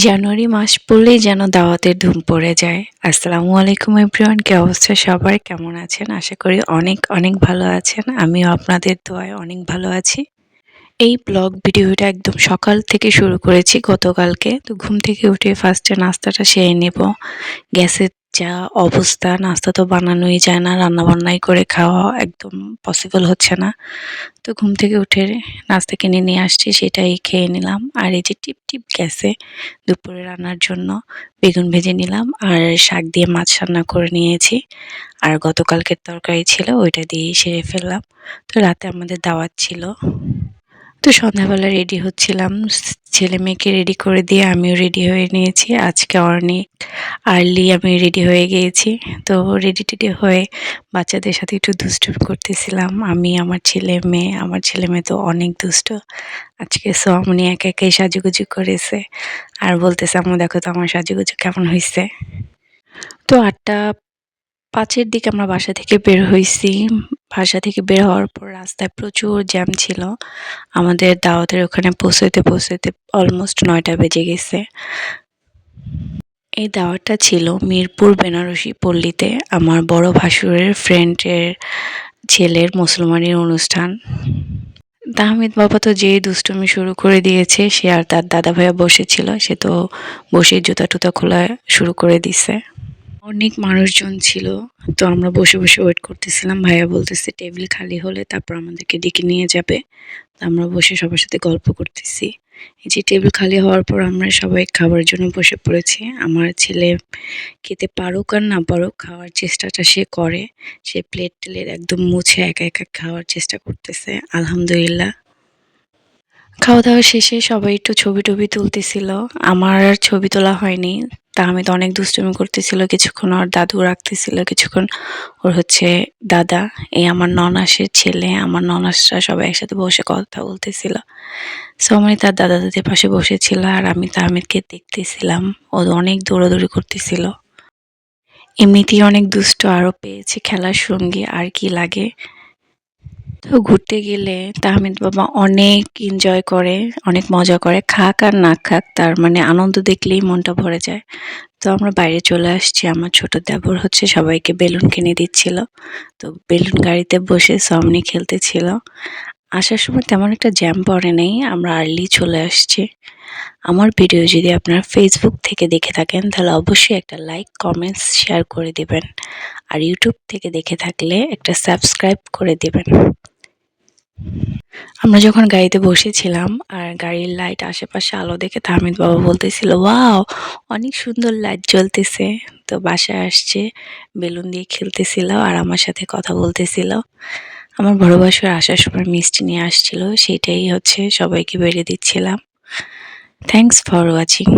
জানুয়ারি মাস পড়লেই যেন দাওয়াতের ধুম পড়ে যায়। আসসালামু আলাইকুম এভরিওয়ান, কি অবস্থা সবার? কেমন আছেন? আশা করি অনেক অনেক ভালো আছেন। আমিও আপনাদের দোয়ায় অনেক ভালো আছি। এই ব্লগ ভিডিওটা একদম সকাল থেকে শুরু করেছি গতকালকে। তো ঘুম থেকে উঠে ফার্স্টে নাস্তাটা সেরে নেব। গ্যাসের যা অবস্থা, নাস্তা তো বানানোই যায় না, রান্নাবান্নাই করে খাওয়া একদম পসিবল হচ্ছে না। তো ঘুম থেকে উঠে নাস্তা কিনে নিয়ে আসছি, সেটাই খেয়ে নিলাম। আর এই যে টিপ টিপ গ্যাসে দুপুরে রান্নার জন্য বেগুন ভেজে নিলাম আর শাক দিয়ে মাছ রান্না করে নিয়েছি। আর গতকালকের তরকারি ছিল, ওইটা দিয়েই সেরে ফেললাম। তো রাতে আমাদের দাওয়াত ছিল। তো সন্ধ্যাবেলা রেডি হচ্ছিলাম, ছেলে মেয়েকে রেডি করে দিয়ে আমিও রেডি হয়ে নিয়েছি। আজকে অনেক আর্লি আমি রেডি হয়ে গিয়েছি। তো রেডি টেডি হয়ে বাচ্চাদের সাথে একটু দুষ্টুমি করতেছিলাম। আমি, আমার ছেলে মেয়ে তো অনেক দুষ্ট। আজকে সোয়ামনি একা একাই সাজুগুজু করেছে আর বলতেছে, আম্মু দেখো তো আমার সাজুগুজু কেমন হয়েছে। তো 8:05-এর দিকে আমরা বাসা থেকে বের হইছি। বাসা থেকে বের হওয়ার পর রাস্তায় প্রচুর জ্যাম ছিল। আমাদের দাওয়াতের ওখানে পৌঁছাইতে পৌঁছাইতে অলমোস্ট 9টা বেজে গেছে। এই দাওয়াতটা ছিল মিরপুর বেনারসি পল্লীতে আমার বড় ভাসুরের ফ্রেন্ডের ছেলের মুসলমানের অনুষ্ঠান। তাহমিদ বাবা তো যেই দুষ্টুমি শুরু করে দিয়েছে, সে আর তার দাদা ভাইয়া বসেছিল, সে তো বসে জুতা টুতা খোলা শুরু করে দিছে। অনেক মানুষজন ছিল। তো আমরা বসে বসে ওয়েট করতেছিলাম। ভাইয়া বলতেছে টেবিল খালি হলে তারপর আমাদেরকে ডেকে নিয়ে যাবে। তো আমরা বসে সবার সাথে গল্প করতেছি। এই যে টেবিল খালি হওয়ার পর আমরা সবাই খাবার জন্য বসে পড়েছি। আমার ছেলে খেতে পারুক আর না পারুক, খাওয়ার চেষ্টাটা সে করে। সে প্লেট টেলের একদম মুছে একা একা খাওয়ার চেষ্টা করতেছে। আলহামদুলিল্লাহ। খাওয়া দাওয়া শেষে সবাই একটু ছবি টবি তুলতেছিল। আমার আর ছবি তোলা হয়নি। তাহমিদ অনেক দুষ্টুমি করতেছিল, কিছুক্ষণ ওর দাদু রাখতেছিল, কিছুক্ষণ ওর হচ্ছে দাদা। এই আমার ননাসের ছেলে, আমার ননাসরা সবাই একসাথে বসে কথা বলতেছিল। সোমাই তার দাদা দাদির পাশে বসেছিল আর আমি তাহমিদকে দেখতেছিলাম। ও অনেক দৌড়াদৌড়ি করতেছিল। এমনিতেই অনেক দুষ্ট, আরো পেয়েছে খেলার সঙ্গী, আর কি লাগে। তো ঘুরতে গেলে তাহমিদ বাবা অনেক এনজয় করে, অনেক মজা করে। খাক আর না খাক, তার মানে আনন্দ দেখলেই মনটা ভরে যায়। তো আমরা বাইরে চলে আসছি। আমার ছোট দেবর হচ্ছে সবাইকে বেলুন কিনে দিচ্ছিল। তো বেলুন গাড়িতে বসে সামনে খেলতেছিল। আসার সময় তেমন একটা জ্যাম পড়ে নাই, আমরা আর্লি চলে আসছি। আমার ভিডিও যদি আপনারা ফেসবুক থেকে দেখে থাকেন তাহলে অবশ্যই একটা লাইক, কমেন্টস, শেয়ার করে দিবেন। আর ইউটিউব থেকে দেখে থাকলে একটা সাবস্ক্রাইব করে দিবেন। আমরা যখন গাড়িতে বসেছিলাম আর গাড়ির লাইট, আশেপাশে আলো দেখে তাহমিদ বাবা বলতেছিল, ওয়াও অনেক সুন্দর লাইট জ্বলতেছে। তো বাসায় আসছে, বেলুন দিয়ে খেলতেছিল আর আমার সাথে কথা বলতেছিল। আমার বড় ভাসুর আসার সময় মিষ্টি নিয়ে আসছিল, সেটাই হচ্ছে সবাইকে বেড়ে দিচ্ছিলাম। Thanks for watching.